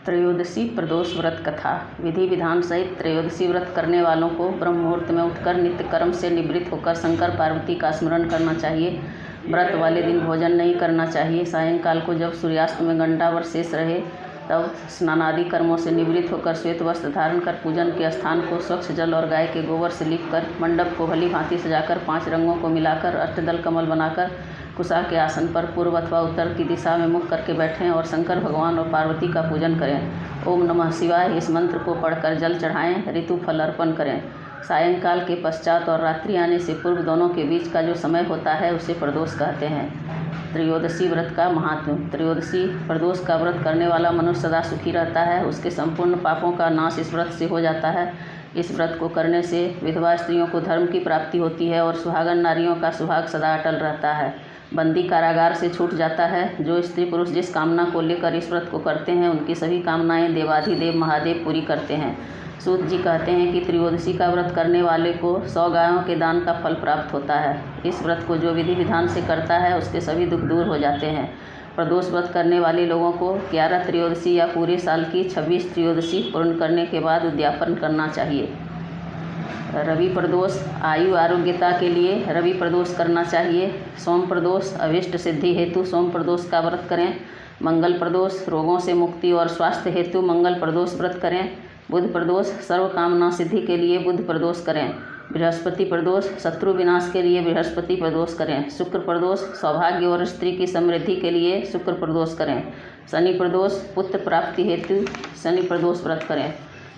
त्रयोदशी प्रदोष व्रत कथा। विधि विधान सहित त्रयोदशी व्रत करने वालों को ब्रह्म मुहूर्त में उठकर नित्य कर्म से निवृत्त होकर शंकर पार्वती का स्मरण करना चाहिए। व्रत वाले दिन भोजन नहीं करना चाहिए। सायंकाल को जब सूर्यास्त में घंटाभर शेष रहे तब स्नानादि कर्मों से निवृत्त होकर श्वेत वस्त्र धारण कर पूजन के स्थान को स्वच्छ जल और गाय के गोबर से लीप कर मंडप को भली भांति सजाकर 5 रंगों को मिलाकर अष्टदल कमल बनाकर कुशा के आसन पर पूर्व अथवा उत्तर की दिशा में मुख करके बैठें और शंकर भगवान और पार्वती का पूजन करें। ओम नमः शिवाय इस मंत्र को पढ़कर जल चढ़ाएं, ऋतु फल अर्पण करें। सायंकाल के पश्चात और रात्रि आने से पूर्व दोनों के बीच का जो समय होता है उसे प्रदोष कहते हैं। त्रयोदशी व्रत का महात्म्य। त्रयोदशी प्रदोष का व्रत करने वाला मनुष्य सदा सुखी रहता है। उसके संपूर्ण पापों का नाश इस व्रत से हो जाता है। इस व्रत को करने से विधवा स्त्रियों को धर्म की प्राप्ति होती है और सुहागन नारियों का सुहाग सदा अटल रहता है। बंदी कारागार से छूट जाता है। जो स्त्री पुरुष जिस कामना को लेकर इस व्रत को करते हैं उनकी सभी कामनाएं देवाधिदेव महादेव पूरी करते हैं। सूत जी कहते हैं कि त्रयोदशी का व्रत करने वाले को 100 गायों के दान का फल प्राप्त होता है। इस व्रत को जो विधि विधान से करता है उसके सभी दुख दूर हो जाते हैं। प्रदोष व्रत करने वाले लोगों को 11 त्रयोदशी या पूरे साल की 26 त्रयोदशी पूर्ण करने के बाद उद्यापन करना चाहिए। रवि प्रदोष आयु आरोग्यता के लिए रवि प्रदोष करना चाहिए। सोम प्रदोष अभिष्ट सिद्धि हेतु सोम प्रदोष का व्रत करें। मंगल प्रदोष रोगों से मुक्ति और स्वास्थ्य हेतु मंगल प्रदोष व्रत करें। बुध प्रदोष सर्व कामना सिद्धि के लिए बुध प्रदोष करें। बृहस्पति प्रदोष शत्रु विनाश के लिए बृहस्पति प्रदोष करें। शुक्र प्रदोष सौभाग्य और स्त्री की समृद्धि के लिए शुक्र प्रदोष करें। शनि प्रदोष पुत्र प्राप्ति हेतु शनि प्रदोष व्रत करें।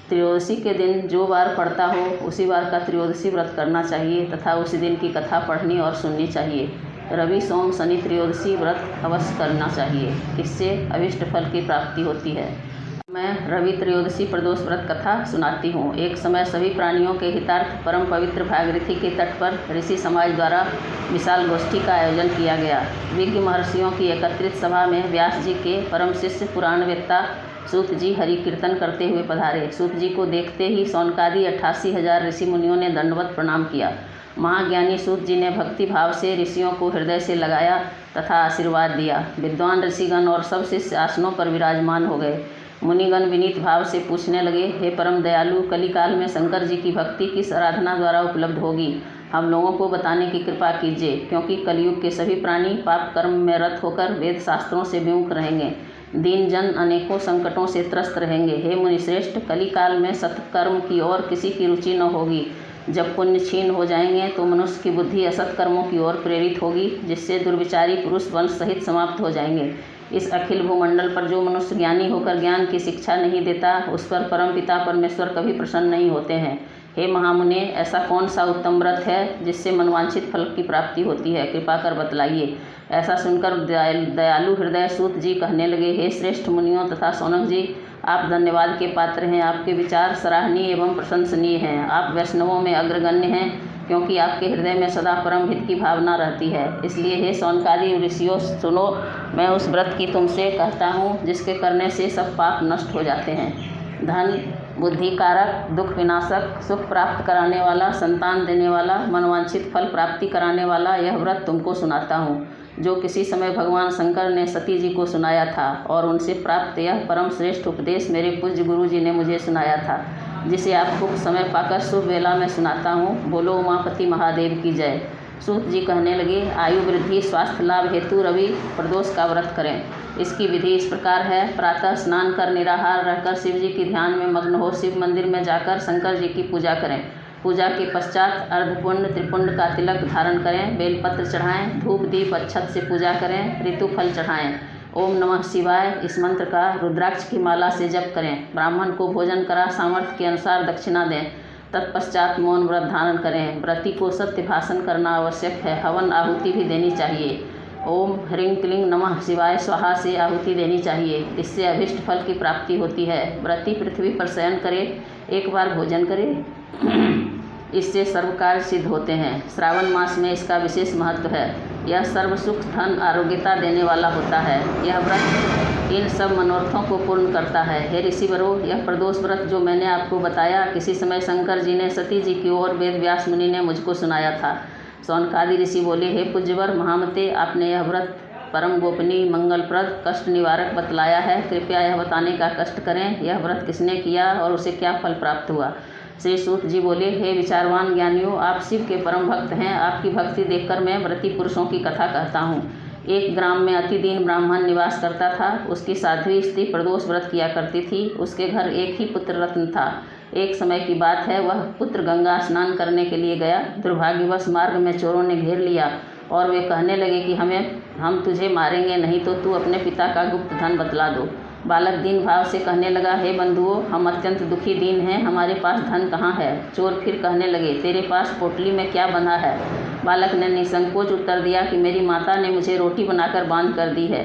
त्रयोदशी के दिन जो वार पड़ता हो उसी वार का त्रयोदशी व्रत करना चाहिए तथा उसी दिन की कथा पढ़नी और सुननी चाहिए। रवि सोम शनि त्रयोदशी व्रत अवश्य करना चाहिए। इससे अभिष्ट फल की प्राप्ति होती है। मैं रवि त्रयोदशी प्रदोष व्रत कथा सुनाती हूँ। एक समय सभी प्राणियों के हितार्थ परम पवित्र भागीरथी के तट पर ऋषि समाज द्वारा विशाल गोष्ठी का आयोजन किया गया। विज्ञ महर्षियों की एकत्रित सभा में व्यास जी के परम शिष्य पुराणवेत्ता सूत जी हरि कीर्तन करते हुए पधारे। सूत जी को देखते ही सौनकादि 88,000 ऋषि मुनियों ने दंडवत प्रणाम किया। महाज्ञानी सूत जी ने भक्ति भाव से ऋषियों को हृदय से लगाया तथा आशीर्वाद दिया। विद्वान ऋषिगण और सब शिष्य आसनों पर विराजमान हो गए। मुनिगण विनीत भाव से पूछने लगे, हे परम दयालु, कलिकाल में शंकर जी की भक्ति किस आराधना द्वारा उपलब्ध होगी? हम लोगों को बताने की कृपा कीजिए, क्योंकि कलयुग के सभी प्राणी पाप कर्म में रत होकर वेद शास्त्रों से विमुख रहेंगे। दीन जन अनेकों संकटों से त्रस्त रहेंगे। हे मुनिश्रेष्ठ, कलिकाल में सत्कर्म की ओर किसी की रुचि न होगी। जब पुण्य क्षीण हो जाएंगे तो मनुष्य की बुद्धि असत्कर्मों की ओर प्रेरित होगी, जिससे दुर्विचारी पुरुष वंश सहित समाप्त हो जाएंगे। इस अखिल भूमंडल पर जो मनुष्य ज्ञानी होकर ज्ञान की शिक्षा नहीं देता, उस पर परमपिता परमेश्वर कभी प्रसन्न नहीं होते हैं। हे महामुने, ऐसा कौन सा उत्तम व्रत है जिससे मनवांछित फल की प्राप्ति होती है? कृपा कर बतलाइए। ऐसा सुनकर दयालु हृदय सूत जी कहने लगे, हे श्रेष्ठ मुनियों तथा सौनक जी, आप धन्यवाद के पात्र हैं। आपके विचार सराहनीय एवं प्रशंसनीय हैं। आप वैष्णवों में अग्रगण्य हैं, क्योंकि आपके हृदय में सदा परम हित की भावना रहती है। इसलिए हे सौनकादि ऋषियों, सुनो, मैं उस व्रत की तुमसे कहता हूँ जिसके करने से सब पाप नष्ट हो जाते हैं। धन बुद्धि कारक, दुख विनाशक, सुख प्राप्त कराने वाला, संतान देने वाला, मनवांछित फल प्राप्ति कराने वाला यह व्रत तुमको सुनाता हूँ, जो किसी समय भगवान शंकर ने सती जी को सुनाया था और उनसे प्राप्त यह परम श्रेष्ठ उपदेश मेरे पूज्य गुरु जी ने मुझे सुनाया था, जिसे आपको समय पाकर शुभ वेला में सुनाता हूँ। बोलो उमापति महादेव की जय। सूत जी कहने लगे, आयु वृद्धि स्वास्थ्य लाभ हेतु रवि प्रदोष का व्रत करें। इसकी विधि इस प्रकार है। प्रातः स्नान कर निराहार रहकर शिव जी के ध्यान में मग्न हो शिव मंदिर में जाकर शंकर जी की पूजा करें। पूजा के पश्चात अर्धपुंड त्रिपुंड का तिलक धारण करें। बेलपत्र चढ़ाएं, धूप दीप अक्षत से पूजा करें, ऋतु फल चढ़ाएं। ओम नमः शिवाय इस मंत्र का रुद्राक्ष की माला से जप करें। ब्राह्मण को भोजन करा सामर्थ्य के अनुसार दक्षिणा दें। तत्पश्चात मौन व्रत धारण करें। व्रती को सत्य भाषण करना आवश्यक है। हवन आहुति भी देनी चाहिए। ओम ह्रीं क्लीं नमः शिवाय स्वाहा से आहुति देनी चाहिए। इससे अभिष्ट फल की प्राप्ति होती है। व्रती पृथ्वी पर शयन करे, एक बार भोजन करे, इससे सर्व कार्य सिद्ध होते हैं। श्रावण मास में इसका विशेष महत्व है। यह सर्व सुख धन आरोग्यता देने वाला होता है। यह व्रत इन सब मनोरथों को पूर्ण करता है। हे ऋषिवरों, यह प्रदोष व्रत जो मैंने आपको बताया, किसी समय शंकर जी ने सती जी की ओर वेद व्यास मुनि ने मुझको सुनाया था। सौनकादि ऋषि बोले, हे पूज्यवर महामते, आपने यह व्रत परम गोपनीय, मंगलप्रद, कष्ट निवारक बतलाया है। कृपया यह बताने का कष्ट करें, यह व्रत किसने किया और उसे क्या फल प्राप्त हुआ। श्री सूत जी बोले, हे विचारवान ज्ञानियों, आप शिव के परम भक्त हैं। आपकी भक्ति देखकर मैं व्रती पुरुषों की कथा कहता हूँ। एक ग्राम में अति दीन ब्राह्मण निवास करता था। उसकी साध्वी स्त्री प्रदोष व्रत किया करती थी। उसके घर एक ही पुत्र रत्न था। एक समय की बात है, वह पुत्र गंगा स्नान करने के लिए गया। दुर्भाग्यवश मार्ग में चोरों ने घेर लिया और वे कहने लगे कि हम तुझे मारेंगे, नहीं तो तू अपने पिता का गुप्त धन बतला दो। बालक दीन भाव से कहने लगा, हे बंधुओं, हम अत्यंत दुखी दीन हैं, हमारे पास धन कहाँ है। चोर फिर कहने लगे, तेरे पास पोटली में क्या बंधा है। बालक ने निसंकोच उत्तर दिया कि मेरी माता ने मुझे रोटी बनाकर बांध कर दी है।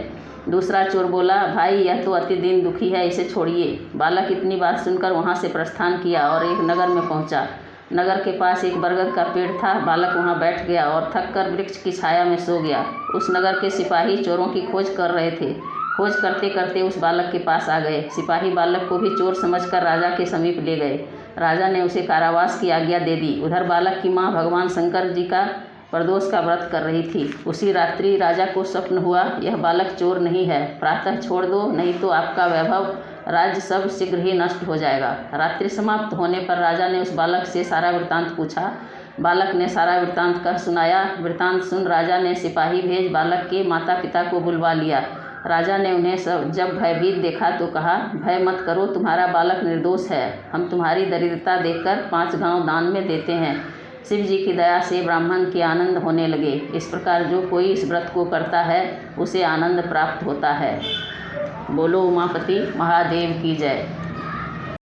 दूसरा चोर बोला, भाई यह तो अति दीन दुखी है, इसे छोड़िए। बालक इतनी बात सुनकर वहाँ से प्रस्थान किया और एक नगर में पहुँचा। नगर के पास एक बरगद का पेड़ था। बालक वहाँ बैठ गया और थककर वृक्ष की छाया में सो गया। उस नगर के सिपाही चोरों की खोज कर रहे थे। खोज करते करते उस बालक के पास आ गए। सिपाही बालक को भी चोर समझकर राजा के समीप ले गए। राजा ने उसे कारावास की आज्ञा दे दी। उधर बालक की माँ भगवान शंकर जी का प्रदोष का व्रत कर रही थी। उसी रात्रि राजा को स्वप्न हुआ, यह बालक चोर नहीं है, प्रातः छोड़ दो, नहीं तो आपका वैभव राज्य सब शीघ्र ही नष्ट हो जाएगा। रात्रि समाप्त होने पर राजा ने उस बालक से सारा वृत्तांत पूछा। बालक ने सारा वृत्तांत कह सुनाया। वृत्तांत सुन राजा ने सिपाही भेज बालक के माता पिता को बुलवा लिया। राजा ने उन्हें जब भयभीत देखा तो कहा, भय मत करो, तुम्हारा बालक निर्दोष है। हम तुम्हारी दरिद्रता देखकर 5 गांव दान में देते हैं। शिव जी की दया से ब्राह्मण के आनंद होने लगे। इस प्रकार जो कोई इस व्रत को करता है उसे आनंद प्राप्त होता है। बोलो उमापति महादेव की जय।